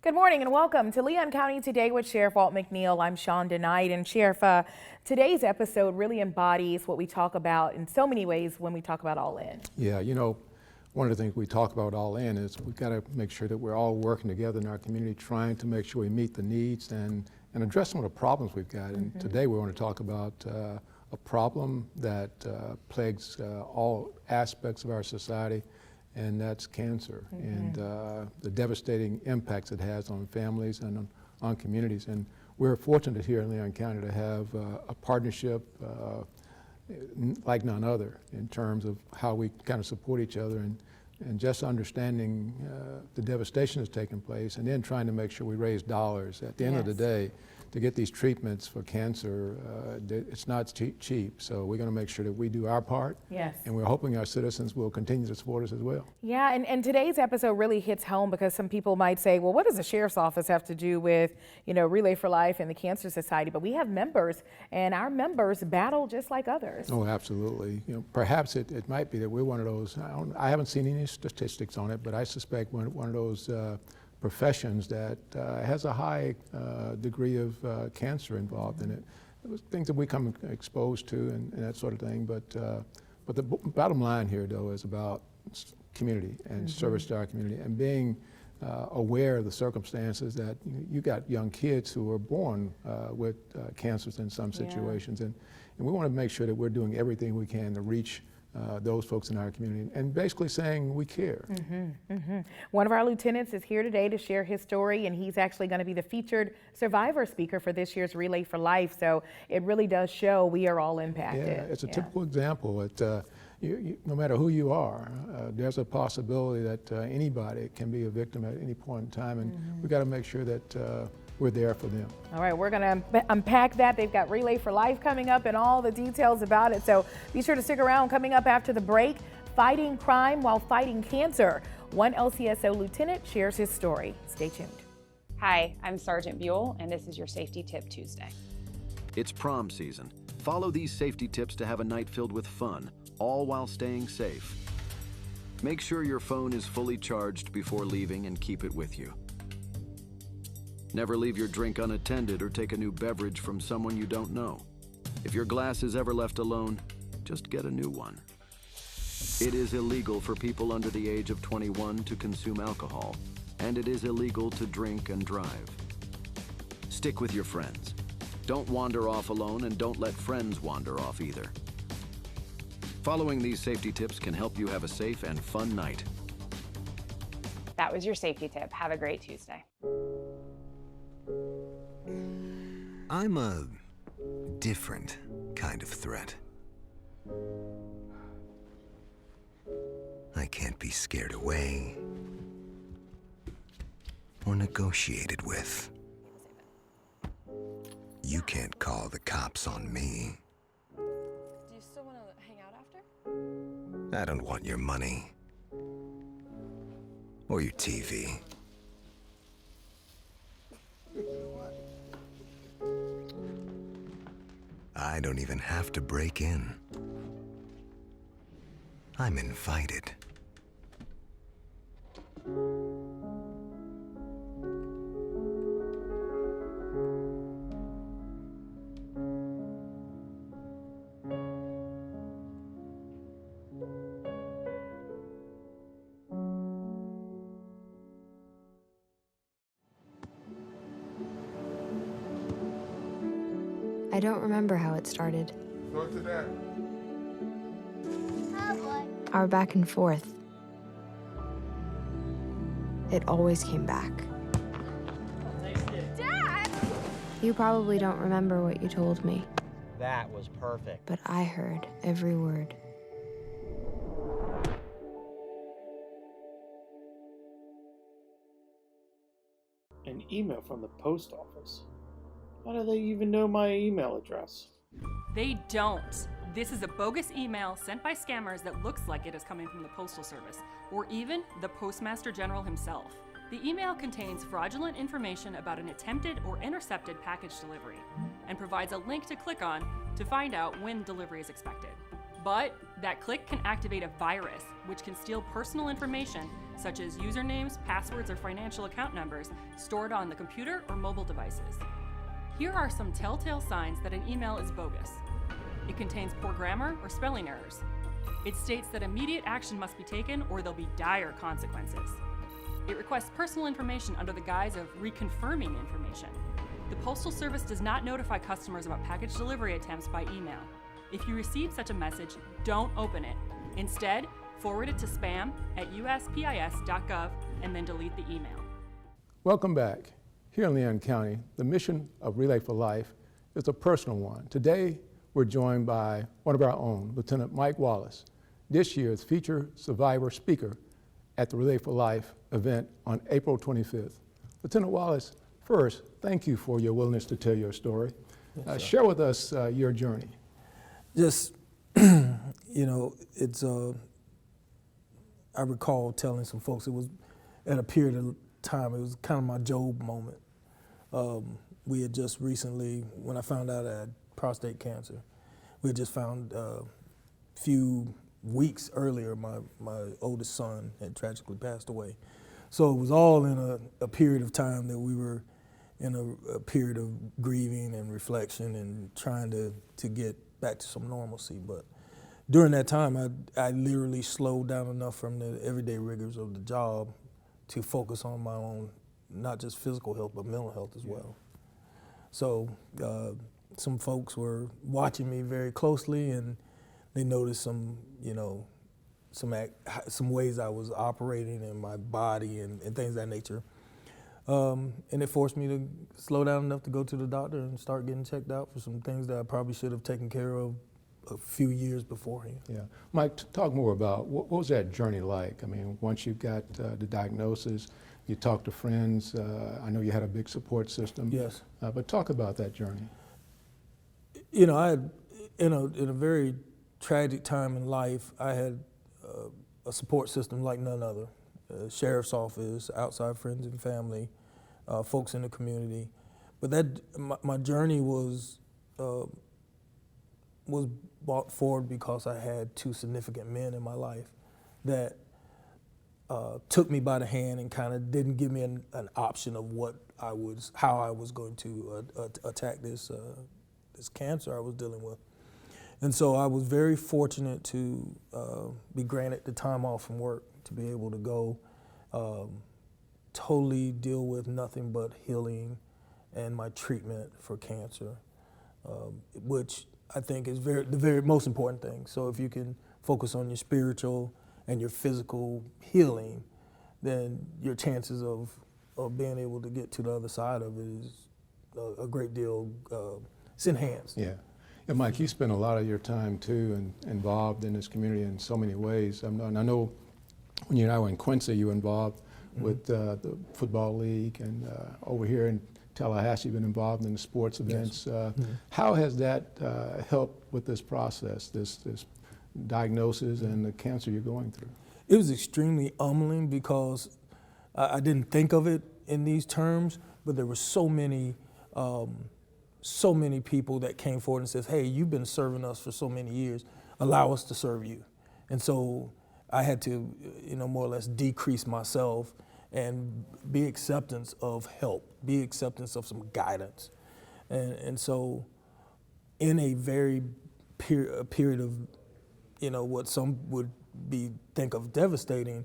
Good morning and welcome to Leon County Today with Sheriff Walt McNeil. I'm Sheriff, and Sheriff, today's episode really embodies what we talk about in so many ways when we talk about All In. Yeah, you know, one of the things we talk about All In is we've got to make sure that we're all working together in our community, trying to make sure we meet the needs and address some of the problems we've got. And today we want to talk about a problem that plagues all aspects of our society, and that's cancer and the devastating impacts it has on families and on communities. And we're fortunate here in Leon County to have a partnership like none other in terms of how we kind of support each other and just understanding the devastation that's taking place, and then trying to make sure we raise dollars at the end of the day to get these treatments for cancer. It's not cheap, so we're going to make sure that we do our part. Yes. And we're hoping our citizens will continue to support us as well. Yeah, and today's episode really hits home because some people might say, well, what does the sheriff's office have to do with, Relay for Life and the Cancer Society? But we have members, and our members battle just like others. Oh, absolutely. Perhaps it might be that we're one of those, I haven't seen any statistics on it, but I suspect one of those professions that has a high degree of cancer involved in it. It was things that we come exposed to and that sort of thing. But the bottom line here, though, is about community and service to our community, and being aware of the circumstances that you got young kids who are born with cancers in some situations, and we want to make sure that we're doing everything we can to reach those folks in our community, and basically saying we care. One of our lieutenants is here today to share his story, and he's actually going to be the featured survivor speaker for this year's Relay for Life. So it really does show we are all impacted. Yeah, it's a typical example. No matter who you are, there's a possibility that anybody can be a victim at any point in time, and we've got to make sure that we're there for them. All right, we're going to unpack that. They've got Relay for Life coming up and all the details about it. So be sure to stick around. Coming up after the break, fighting crime while fighting cancer. One LCSO lieutenant shares his story. Stay tuned. Hi, I'm Sergeant Buell, and this is your Safety Tip Tuesday. It's prom season. Follow these safety tips to have a night filled with fun, all while staying safe. Make sure your phone is fully charged before leaving and keep it with you. Never leave your drink unattended or take a new beverage from someone you don't know. If your glass is ever left alone, just get a new one. It is illegal for people under the age of 21 to consume alcohol, and it is illegal to drink and drive. Stick with your friends. Don't wander off alone, and don't let friends wander off either. Following these safety tips can help you have a safe and fun night. That was your safety tip. Have a great Tuesday. I'm a different kind of threat. I can't be scared away or negotiated with. You can't call the cops on me. Do you still want to hang out after? I don't want your money or your TV. I don't even have to break in. I'm invited. I don't remember how it started. Go to that. Our back and forth. It always came back. Dad! You probably don't remember what you told me, That was perfect. but I heard every word. An email from the post office. How do they even know my email address? They don't. This is a bogus email sent by scammers that looks like it is coming from the Postal Service, or even the Postmaster General himself. The email contains fraudulent information about an attempted or intercepted package delivery, and provides a link to click on to find out when delivery is expected. But that click can activate a virus, which can steal personal information such as usernames, passwords, or financial account numbers stored on the computer or mobile devices. Here are some telltale signs that an email is bogus. It contains poor grammar or spelling errors. It states that immediate action must be taken or there'll be dire consequences. It requests personal information under the guise of reconfirming information. The Postal Service does not notify customers about package delivery attempts by email. If you receive such a message, don't open it. Instead, forward it to spam@uspis.gov and then delete the email. Welcome back. Here in Leon County, the mission of Relay for Life is a personal one. Today, we're joined by one of our own, Lieutenant Mike Wallace, this year's featured survivor speaker at the Relay for Life event on April 25th. Lieutenant Wallace, first, thank you for your willingness to tell your story. Yes, share with us your journey. Just, it's, I recall telling some folks, it was at a period of time, it was kind of my Job moment. We had just recently, when I found out I had prostate cancer, we had just found a few weeks earlier, my oldest son had tragically passed away. So it was all in a period of time that we were in a period of grieving and reflection and trying to get back to some normalcy. But during that time, I literally slowed down enough from the everyday rigors of the job to focus on my own, not just physical health, but mental health as well. So some folks were watching me very closely, and they noticed some ways I was operating in my body and things of that nature. And it forced me to slow down enough to go to the doctor and start getting checked out for some things that I probably should have taken care of a few years beforehand. Yeah, Mike, talk more about what was that journey like? I mean, once you got the diagnosis, you talked to friends. I know you had a big support system. Yes. But talk about that journey. I had, in a very tragic time in life, I had a support system like none other. Sheriff's office, outside friends and family, folks in the community. But my journey was brought forward because I had two significant men in my life that took me by the hand and kind of didn't give me an option of how I was going to attack this cancer I was dealing with. And so I was very fortunate to be granted the time off from work to be able to go totally deal with nothing but healing and my treatment for cancer, which I think is the very most important thing. So if you can focus on your spiritual and your physical healing, then your chances of being able to get to the other side of it is a great deal, it's enhanced. Yeah. And Mike, you spend a lot of your time too involved in this community in so many ways. And I know when you and I were in Quincy, you were involved with the Football League, and over here in Tallahassee, you've been involved in the sports events. Yes. How has that helped with this process, this diagnosis and the cancer you're going through? It was extremely humbling because I didn't think of it in these terms, but there were so many people that came forward and says, hey, you've been serving us for so many years, allow us to serve you. And so I had to, more or less decrease myself and be acceptance of help, be acceptance of some guidance. And so in a very period of, what some would think of devastating,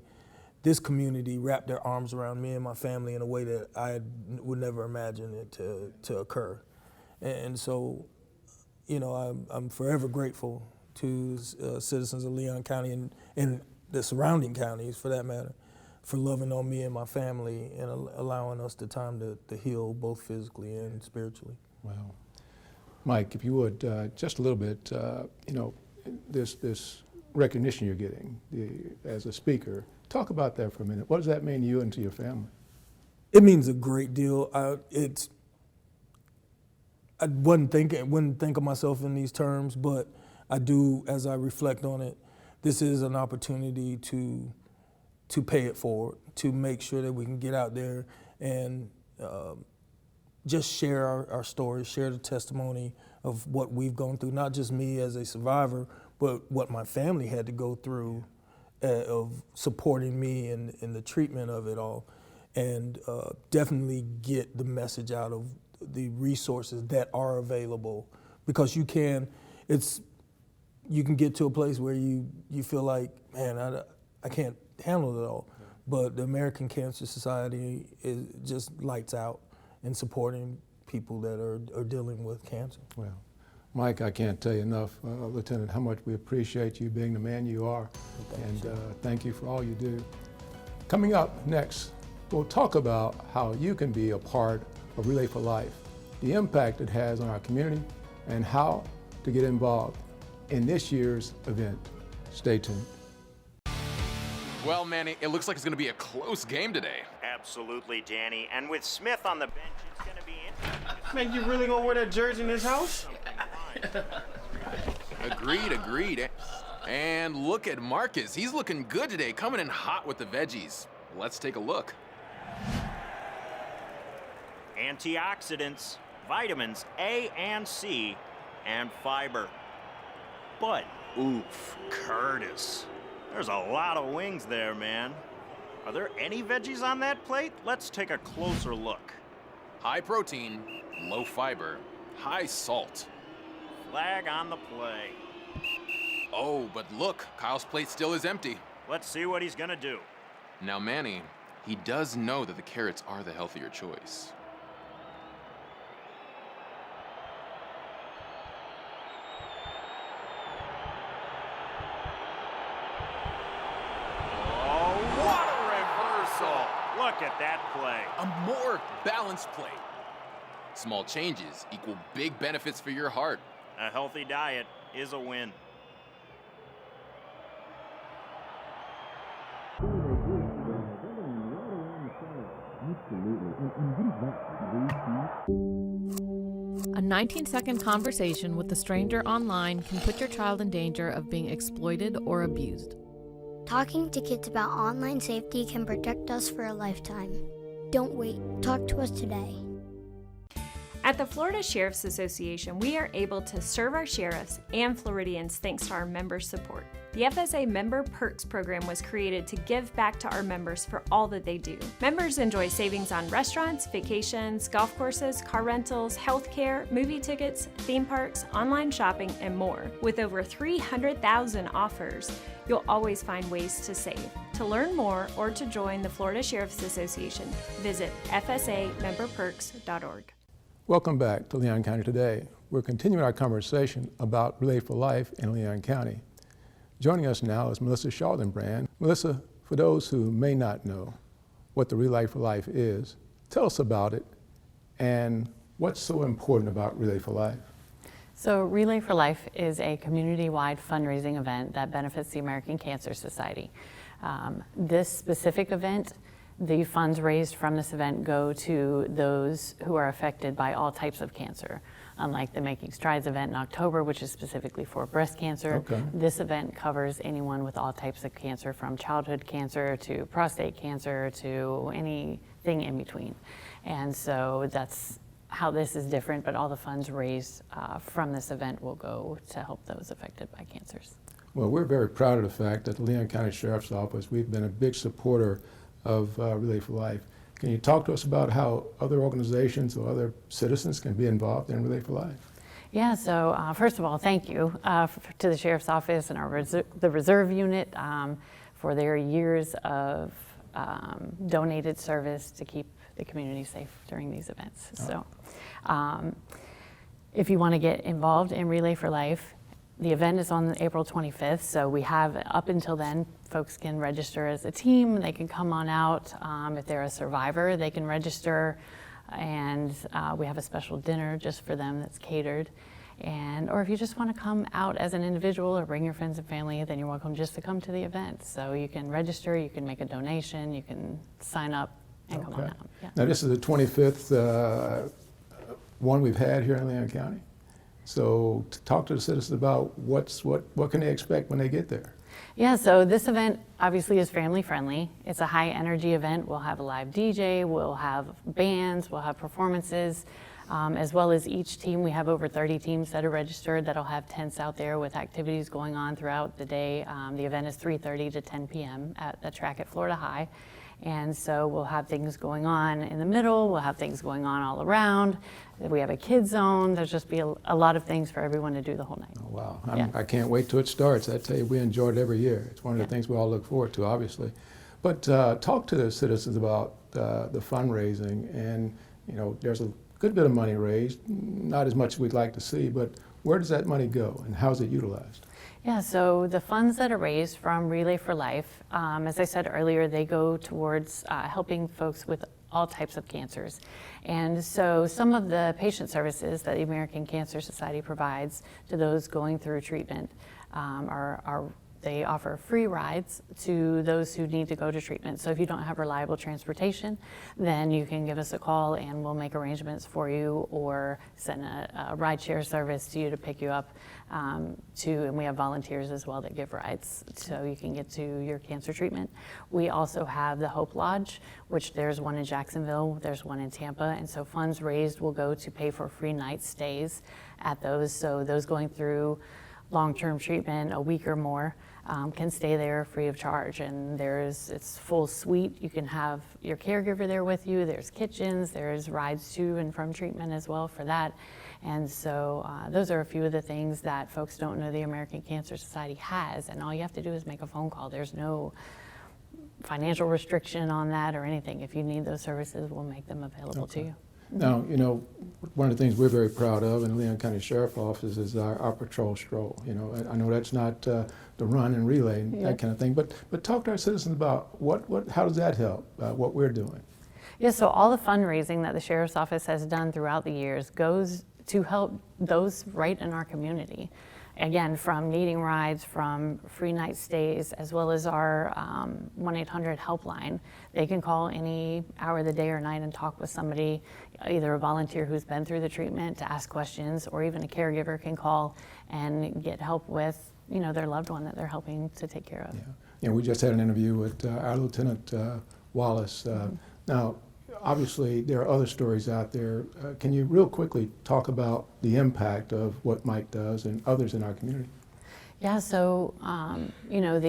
this community wrapped their arms around me and my family in a way that I would never imagine it to occur. And so, I'm forever grateful to citizens of Leon County and the surrounding counties, for that matter, for loving on me and my family and allowing us the time to heal both physically and spiritually. Wow. Mike, if you would, just a little bit, this recognition you're getting as a speaker, talk about that for a minute. What does that mean to you and to your family? It means a great deal. I wouldn't think of myself in these terms, but I do, as I reflect on it, this is an opportunity to pay it forward, to make sure that we can get out there and just share our stories, share the testimony of what we've gone through, not just me as a survivor, but what my family had to go through of supporting me in the treatment of it all, and definitely get the message out of the resources that are available, because you can get to a place where you feel like, man, I can't handle it all. But the American Cancer Society is just lights out in supporting people that are dealing with cancer. Well, Mike, I can't tell you enough, Lieutenant, how much we appreciate you being the man you are, and thank you for all you do. Coming up next, we'll talk about how you can be a part of Relay for Life, the impact it has on our community, and how to get involved in this year's event. Stay tuned. Well, Manny, it looks like it's going to be a close game today. Absolutely, Danny. And with Smith on the bench, it's going to be interesting. Man, you really gonna wear that jersey in this house? Agreed. And look at Marcus. He's looking good today, coming in hot with the veggies. Let's take a look. Antioxidants, vitamins A and C, and fiber. But, oof, Curtis. There's a lot of wings there, man. Are there any veggies on that plate? Let's take a closer look. High protein, low fiber, high salt. Flag on the play. Oh, but look, Kyle's plate still is empty. Let's see what he's gonna do. Now, Manny, he does know that the carrots are the healthier choice. Look at that play. A more balanced play. Small changes equal big benefits for your heart. A healthy diet is a win. A 19-second conversation with a stranger online can put your child in danger of being exploited or abused. Talking to kids about online safety can protect us for a lifetime. Don't wait. Talk to us today. At the Florida Sheriff's Association, we are able to serve our sheriffs and Floridians thanks to our members' support. The FSA Member Perks program was created to give back to our members for all that they do. Members enjoy savings on restaurants, vacations, golf courses, car rentals, healthcare, movie tickets, theme parks, online shopping, and more. With over 300,000 offers, you'll always find ways to save. To learn more or to join the Florida Sheriff's Association, visit fsamemberperks.org. Welcome back to Leon County Today. We're continuing our conversation about Relay for Life in Leon County. Joining us now is Melissa Schaldenbrand. Melissa, for those who may not know what the Relay for Life is, tell us about it and what's so important about Relay for Life. So Relay for Life is a community-wide fundraising event that benefits the American Cancer Society. This specific event, the funds raised from this event go to those who are affected by all types of cancer. Unlike the Making Strides event in October, which is specifically for breast cancer, this event covers anyone with all types of cancer, from childhood cancer to prostate cancer to anything in between. And so that's how this is different, but all the funds raised from this event will go to help those affected by cancers. Well, we're very proud of the fact that the Leon County Sheriff's Office, we've been a big supporter of Relay for Life. Can you talk to us about how other organizations or other citizens can be involved in Relay for Life? Yeah, so first of all, thank you to the Sheriff's Office and the Reserve Unit for their years of donated service to keep the community safe during these events. So if you want to get involved in Relay for Life, the event is on April 25th, so we have up until then, folks can register as a team, they can come on out. If they're a survivor, they can register, and we have a special dinner just for them that's catered. Or if you just want to come out as an individual or bring your friends and family, then you're welcome just to come to the event. So you can register, you can make a donation, you can sign up and come on out. Yeah. Now this is the 25th one we've had here in Leon County. So talk to the citizens about what can they expect when they get there. Yeah, so this event obviously is family friendly. It's a high energy event. We'll have a live DJ, we'll have bands, we'll have performances. As well as each team, we have over 30 teams that are registered that'll have tents out there with activities going on throughout the day. The event is 3:30 to 10 p.m. at the track at Florida High. And so we'll have things going on in the middle, we'll have things going on all around. We have a kids zone. There's just be a lot of things for everyone to do the whole night. Oh, wow. Yeah. I can't wait till it starts. I tell you, we enjoy it every year. It's one of the things we all look forward to, obviously. But talk to the citizens about the fundraising. And, you know, there's a good bit of money raised, not as much as we'd like to see, but where does that money go and how is it utilized? Yeah, so the funds that are raised from Relay for Life, as I said earlier, they go towards helping folks with all types of cancers. And so some of the patient services that the American Cancer Society provides to those going through treatment they offer free rides to those who need to go to treatment. So if you don't have reliable transportation, then you can give us a call and we'll make arrangements for you or send a rideshare service to you to pick you up and we have volunteers as well that give rides so you can get to your cancer treatment. We also have the Hope Lodge, which there's one in Jacksonville, there's one in Tampa, and so funds raised will go to pay for free night stays at those. So those going through long-term treatment, a week or more, can stay there free of charge. And it's full suite. You can have your caregiver there with you. There's kitchens, there's rides to and from treatment as well for that. And so those are a few of the things that folks don't know the American Cancer Society has. And all you have to do is make a phone call. There's no financial restriction on that or anything. If you need those services, we'll make them available to you. Now, you know, one of the things we're very proud of in the Leon County Sheriff's Office is our patrol stroll. You know, I know that's not the run and relay, that kind of thing, but talk to our citizens about how does that help, what we're doing? Yeah, so all the fundraising that the Sheriff's Office has done throughout the years goes to help those right in our community. Again, from needing rides, from free night stays, as well as our 1-800 helpline. They can call any hour of the day or night and talk with somebody, either a volunteer who's been through the treatment to ask questions, or even a caregiver can call and get help with, you know, their loved one that they're helping to take care of. Yeah, you know, we just had an interview with our Lieutenant Wallace. Now, obviously, there are other stories out there. Can you real quickly talk about the impact of what Mike does and others in our community? Yeah, so, you know,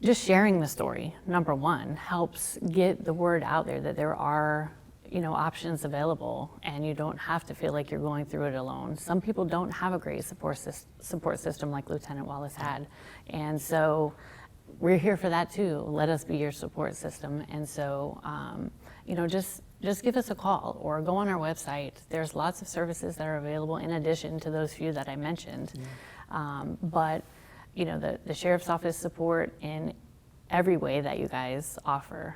just sharing the story, number one, helps get the word out there that there are, you know, options available and you don't have to feel like you're going through it alone. Some people don't have a great support system like Lieutenant Wallace had. And so we're here for that too. Let us be your support system. And so, you know, just give us a call or go on our website. There's lots of services that are available in addition to those few that I mentioned. But, you know, the Sheriff's Office support in every way that you guys offer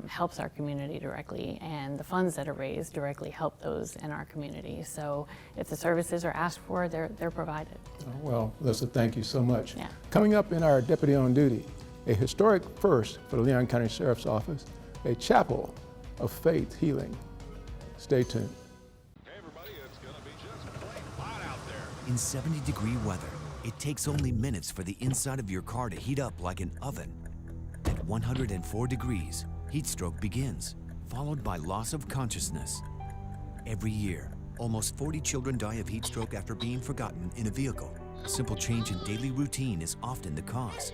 helps our community directly, and the funds that are raised directly help those in our community. So if the services are asked for, they're provided. Well, Alyssa, thank you so much. Yeah. Coming up in our Deputy on Duty, a historic first for the Leon County Sheriff's Office, a chapel of faith healing. Stay tuned. In 70-degree weather, it takes only minutes for the inside of your car to heat up like an oven. At 104 degrees, heat stroke begins, followed by loss of consciousness. Every year, almost 40 children die of heat stroke after being forgotten in a vehicle. A simple change in daily routine is often the cause.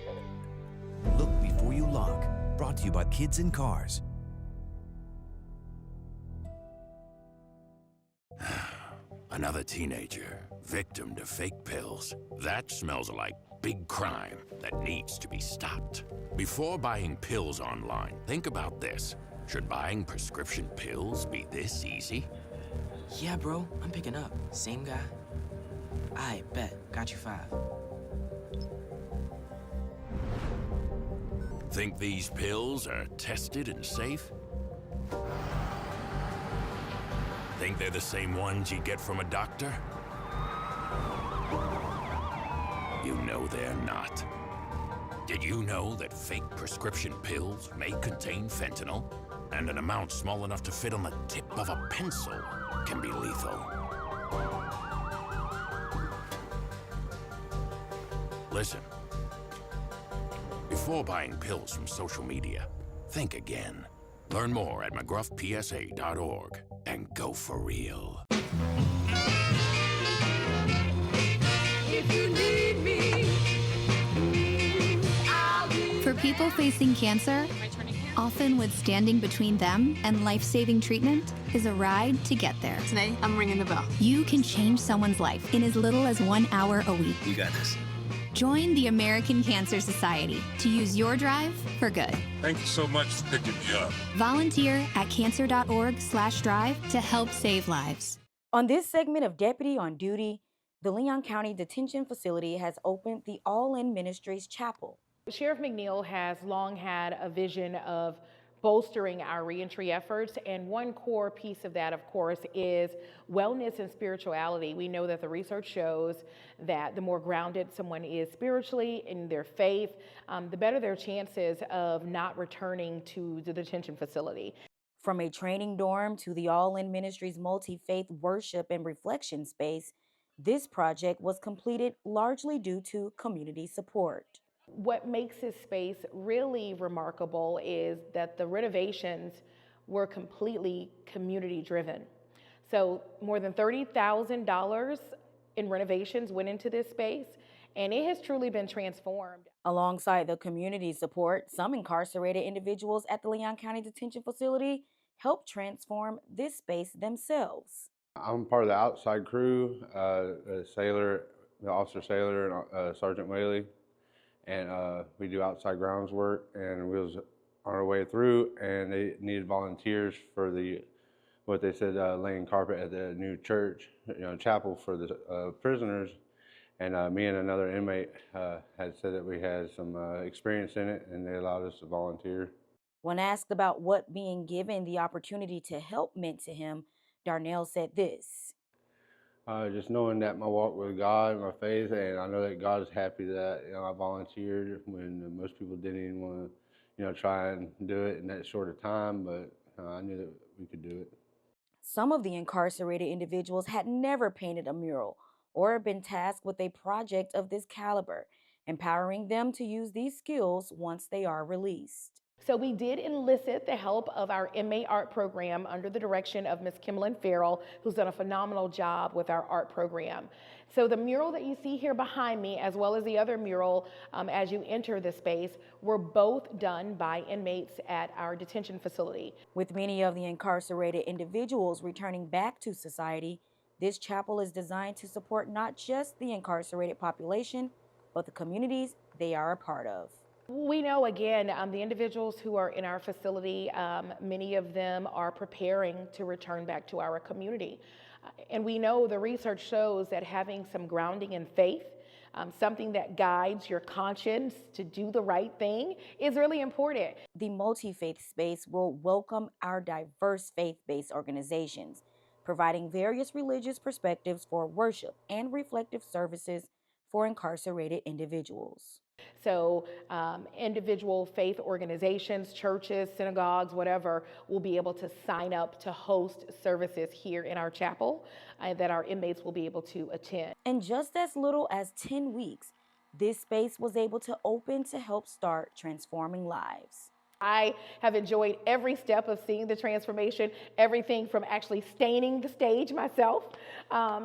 Look before you lock. Brought to you by Kids in Cars. Another teenager, victim to fake pills. That smells like big crime that needs to be stopped. Before buying pills online, think about this. Should buying prescription pills be this easy? Yeah, bro, I'm picking up. Same guy. I bet. Got you 5. Think these pills are tested and safe? Think they're the same ones you get from a doctor? You know they're not. Did you know that fake prescription pills may contain fentanyl? And an amount small enough to fit on the tip of a pencil can be lethal. Listen. Before buying pills from social media, think again. Learn more at mcgruffpsa.org and go for real. If you need me, I'll be For people facing cancer, often with standing between them and life-saving treatment is a ride to get there. Today, I'm ringing the bell. You can change someone's life in as little as 1 hour a week. You got this. Join the American Cancer Society to use your drive for good. Thank you so much for picking me up. Volunteer at cancer.org/drive to help save lives. On this segment of Deputy on Duty, the Leon County Detention Facility has opened the All-In Ministries Chapel. Sheriff McNeil has long had a vision of bolstering our reentry efforts, and one core piece of that, of course, is wellness and spirituality. We know that the research shows that the more grounded someone is spiritually in their faith, the better their chances of not returning to the detention facility. From a training dorm to the All-In Ministries multi-faith worship and reflection space, this project was completed largely due to community support. What makes this space really remarkable is that the renovations were completely community driven. So more than $30,000 in renovations went into this space, and it has truly been transformed. Alongside the community support, some incarcerated individuals at the Leon County Detention Facility helped transform this space themselves. I'm part of the outside crew, Sailor, the Officer Sailor, and Sergeant Whaley. And we do outside grounds work, and we was on our way through, and they needed volunteers for what they said, laying carpet at the new church, chapel for the prisoners. And me and another inmate had said that we had some experience in it, and they allowed us to volunteer. When asked about what being given the opportunity to help meant to him, Darnell said this. Just knowing that my walk with God, my faith, and I know that God is happy that I volunteered when most people didn't even want to, try and do it in that short of time. But I knew that we could do it. Some of the incarcerated individuals had never painted a mural or been tasked with a project of this caliber, empowering them to use these skills once they are released. So we did elicit the help of our inmate art program under the direction of Ms. Kimberlyn Farrell, who's done a phenomenal job with our art program. So the mural that you see here behind me, as well as the other mural as you enter the space, were both done by inmates at our detention facility. With many of the incarcerated individuals returning back to society, this chapel is designed to support not just the incarcerated population, but the communities they are a part of. We know, again, the individuals who are in our facility, many of them are preparing to return back to our community. And we know the research shows that having some grounding in faith, something that guides your conscience to do the right thing, is really important. The multi-faith space will welcome our diverse faith-based organizations, providing various religious perspectives for worship and reflective services for incarcerated individuals. So individual faith organizations, churches, synagogues, whatever, will be able to sign up to host services here in our chapel that our inmates will be able to attend. In just as little as 10 weeks, this space was able to open to help start transforming lives. I have enjoyed every step of seeing the transformation, everything from actually staining the stage myself.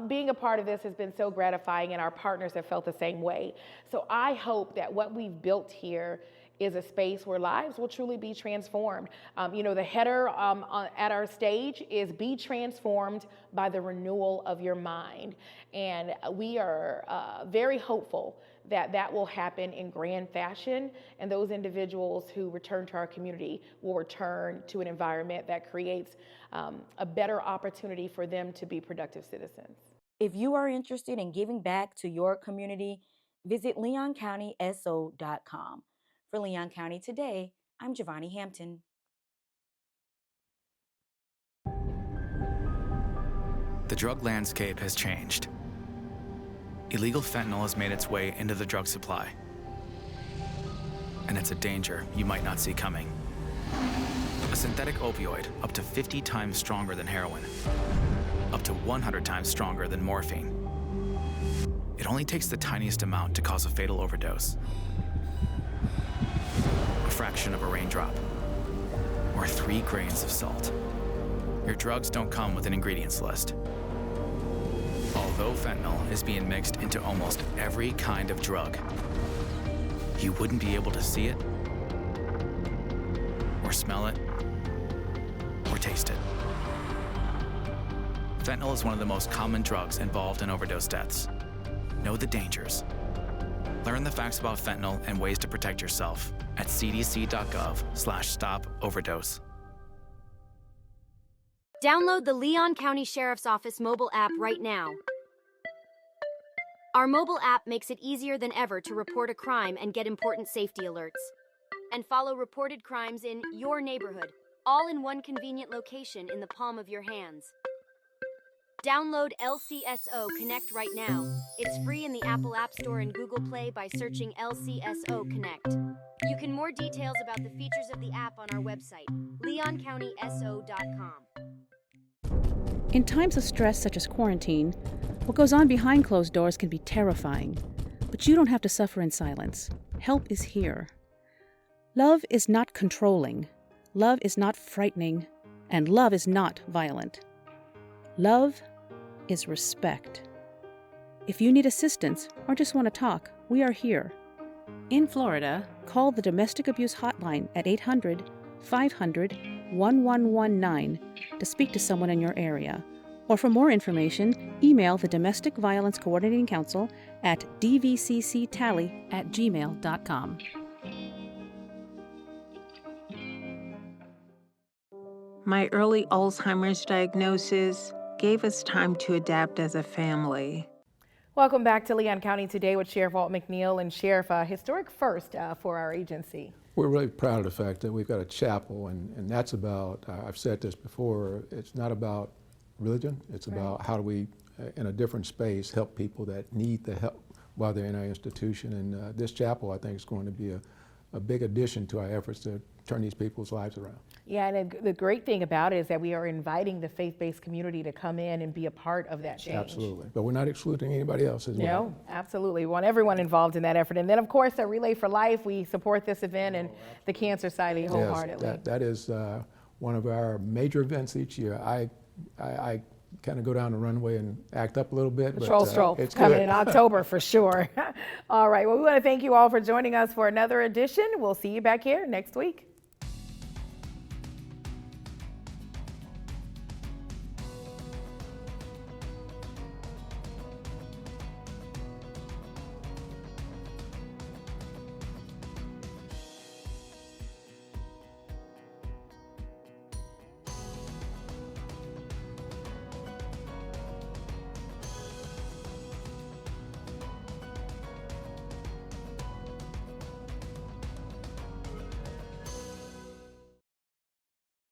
Being a part of this has been so gratifying, and our partners have felt the same way. So I hope that what we've built here is a space where lives will truly be transformed. The header at our stage is "Be transformed by the renewal of your mind." And we are very hopeful that that will happen in grand fashion, and those individuals who return to our community will return to an environment that creates a better opportunity for them to be productive citizens. If you are interested in giving back to your community, visit leoncountyso.com. For Leon County Today, I'm Giovanni Hampton. The drug landscape has changed. Illegal fentanyl has made its way into the drug supply. And it's a danger you might not see coming. A synthetic opioid up to 50 times stronger than heroin, up to 100 times stronger than morphine. It only takes the tiniest amount to cause a fatal overdose. A fraction of a raindrop, or 3 grains of salt. Your drugs don't come with an ingredients list. Although fentanyl is being mixed into almost every kind of drug, you wouldn't be able to see it, or smell it, or taste it. Fentanyl is one of the most common drugs involved in overdose deaths. Know the dangers. Learn the facts about fentanyl and ways to protect yourself at cdc.gov/stop-overdose. Download the Leon County Sheriff's Office mobile app right now. Our mobile app makes it easier than ever to report a crime and get important safety alerts. And follow reported crimes in your neighborhood, all in one convenient location in the palm of your hands. Download LCSO Connect right now. It's free in the Apple App Store and Google Play by searching LCSO Connect. You can more details about the features of the app on our website, leoncountyso.com. In times of stress such as quarantine, what goes on behind closed doors can be terrifying, but you don't have to suffer in silence. Help is here. Love is not controlling, love is not frightening, and love is not violent. Love is respect. If you need assistance or just want to talk, we are here. In Florida, call the Domestic Abuse Hotline at 800-500-1119 to speak to someone in your area. Or for more information, email the Domestic Violence Coordinating Council at dvcctally@gmail.com. My early Alzheimer's diagnosis gave us time to adapt as a family. Welcome back to Leon County Today with Sheriff Walt McNeil. And Sheriff, a historic first for our agency. We're really proud of the fact that we've got a chapel, and that's about, I've said this before, it's not about religion, it's about how do we, in a different space, help people that need the help while they're in our institution. And this chapel, I think, is going to be a big addition to our efforts to turn these people's lives around. Yeah, and the great thing about it is that we are inviting the faith-based community to come in and be a part of that change. Absolutely, but we're not excluding anybody else as well. No, absolutely. We want everyone involved in that effort. And then, of course, at Relay for Life, we support this event and the Cancer Society wholeheartedly. Yes, that is one of our major events each year. I kind of go down the runway and act up a little bit. Patrol but, stroll it's coming good. in October for sure. All right, well, we want to thank you all for joining us for another edition. We'll see you back here next week.